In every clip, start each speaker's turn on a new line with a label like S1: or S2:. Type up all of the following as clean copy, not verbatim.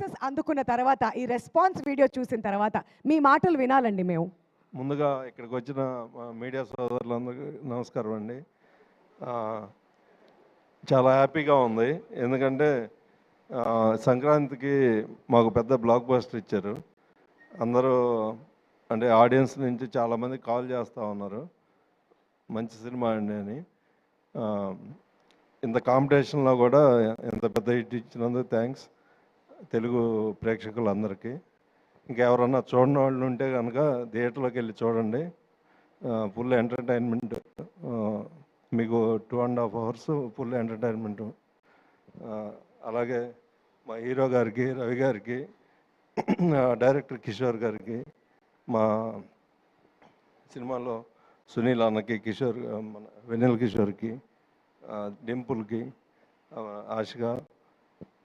S1: Success అందుకున్న తర్వాత ఈ రెస్పాన్స్ వీడియో చూసిన తర్వాత మీ మాటలు వినాలండి మేము.
S2: ముందుగా ఇక్కడికి వచ్చిన మీడియా సోదరులందరికీ నమస్కారం అండి. చాలా హ్యాపీగా ఉంది, ఎందుకంటే సంక్రాంతికి మాకు పెద్ద బ్లాక్ బస్టర్ ఇచ్చారు. అందరూ అంటే ఆడియన్స్ నుంచి చాలామంది కాల్ చేస్తూ ఉన్నారు, మంచి సినిమా అండి అని. ఇంత కాంపిటీషన్లో కూడా ఇంత పెద్ద హిట్ ఇచ్చినందుకు థ్యాంక్స్ తెలుగు ప్రేక్షకులందరికీ. ఇంకెవరన్నా చూడని వాళ్ళు ఉంటే కనుక థియేటర్లోకి వెళ్ళి చూడండి. ఫుల్ ఎంటర్టైన్మెంట్, మీకు 2.5 hours ఫుల్ ఎంటర్టైన్మెంట్. అలాగే మా హీరో గారికి, రవి గారికి, డైరెక్టర్ కిషోర్ గారికి, మా సినిమాలో సునీల్ అన్నకి, కిషోర్ మన వెన్నెల కిషోర్కి, డింపుల్కి, ఆశిగా,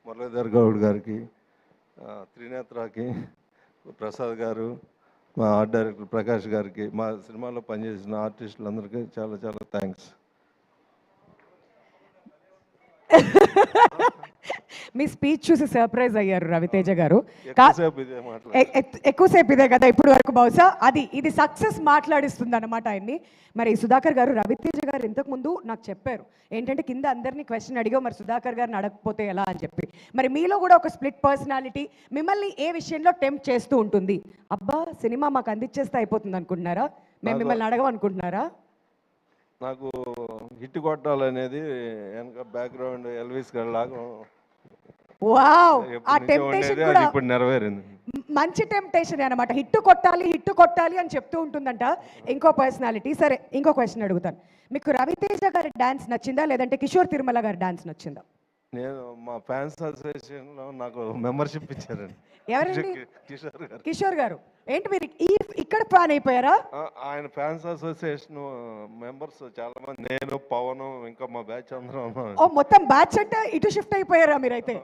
S2: మురళీధర్ గౌడ్ గారికి, త్రినేత్రకి, ప్రసాద్ గారు, మా ఆర్ట్ డైరెక్టర్ ప్రకాష్ గారికి, మా సినిమాలో పనిచేసిన ఆర్టిస్టులందరికీ చాలా చాలా థ్యాంక్స్.
S1: మీ స్పీచ్ చూసి సర్ప్రైజ్ అయ్యారు రవితేజ గారు.
S2: ఎక్కువసేపు
S1: ఎక్కువసేపు ఇదే కదా ఇప్పుడు వరకు, బహుశా ఇది సక్సెస్ మాట్లాడిస్తుంది అన్నమాట ఆయన్ని. మరి సుధాకర్ గారు, రవితేజ గారు ఇంతకుముందు నాకు చెప్పారు ఏంటంటే కింద అందరినీ క్వశ్చన్ అడిగా, మరి సుధాకర్ గారిని అడగకపోతే ఎలా అని చెప్పి. మరి మీలో కూడా ఒక స్ప్లిట్ పర్సనాలిటీ మిమ్మల్ని ఏ విషయంలో టెంప్ట్ చేస్తూ ఉంటుంది? అబ్బా సినిమా మాకు అందించేస్తే అయిపోతుంది అనుకుంటున్నారా? మేము మిమ్మల్ని అడగమనుకుంటున్నారా?
S2: నాకు హిట్ కొట్టాలనేది వెనక బ్యాక్గ్రౌండ్ ఎల్విస్ గారి లాగా.
S1: వావ్, ఆ టెంప్టేషన్ కూడా
S2: ఇప్పుడు నెరవేరింది.
S1: మంచి టెంప్టేషన్ అన్నమాట. హిట్ కొట్టాలి అని చెప్తూ ఉంటుందంట ఇంకో పర్సనాలిటీ. సరే, ఇంకో క్వశ్చన్ అడుగుతాను. మీకు రవితేజ గారి డాన్స్ నచ్చిందా, లేదంటే కిషోర్ తిరుమల గారి డాన్స్ నచ్చిందా?
S2: నేను మా ఫ్యాన్స్ అసోసియేషన్లో నాకు మెంబర్షిప్ ఇచ్చారండి.
S1: ఎవరండి?
S2: కిషోర్ గారు.
S1: కిషోర్ గారు ఏంటి మీరు ఇక్కడ ఫ్యాన్ అయిపోయారా?
S2: ఆయన ఫ్యాన్స్ అసోసియేషన్ మెంబర్స్ చాలా మంది, నేను, పవన్, ఇంకా మా బ్యాచ్ అందరం.
S1: ఓ మొత్తం బ్యాచ్ అంటే ఇటు షిఫ్ట్ అయిపోయారా మీరైతే?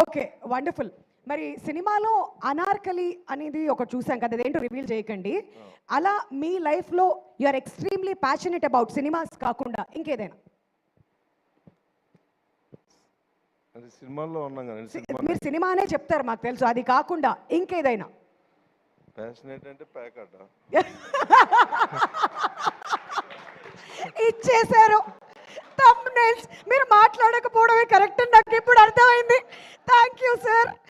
S1: Okay, wonderful. మరి సినిమాలో అనార్కలి అనేది ఒక చూసాం కదా, అదేంటో రివీల్ చేయకండి. అలా మీ లైఫ్లో you are extremely passionate about cinemas కాకుండా ఇంకేదైనా?
S2: సినిమాల్లో ఉన్నాం కదా,
S1: మీరు సినిమానే చెప్తారు మాకు తెలుసు, అది కాకుండా ఇంకేదైనా?
S2: ప్యాషనేట్ అంటే ప్యాకట
S1: ఇచ్చేశారు. థంబ్నెయిల్స్ మీరు మాట్లాడకపోవడమే కరెక్ట్ నాకు ఇప్పుడు అర్థమైంది. Thank you sir.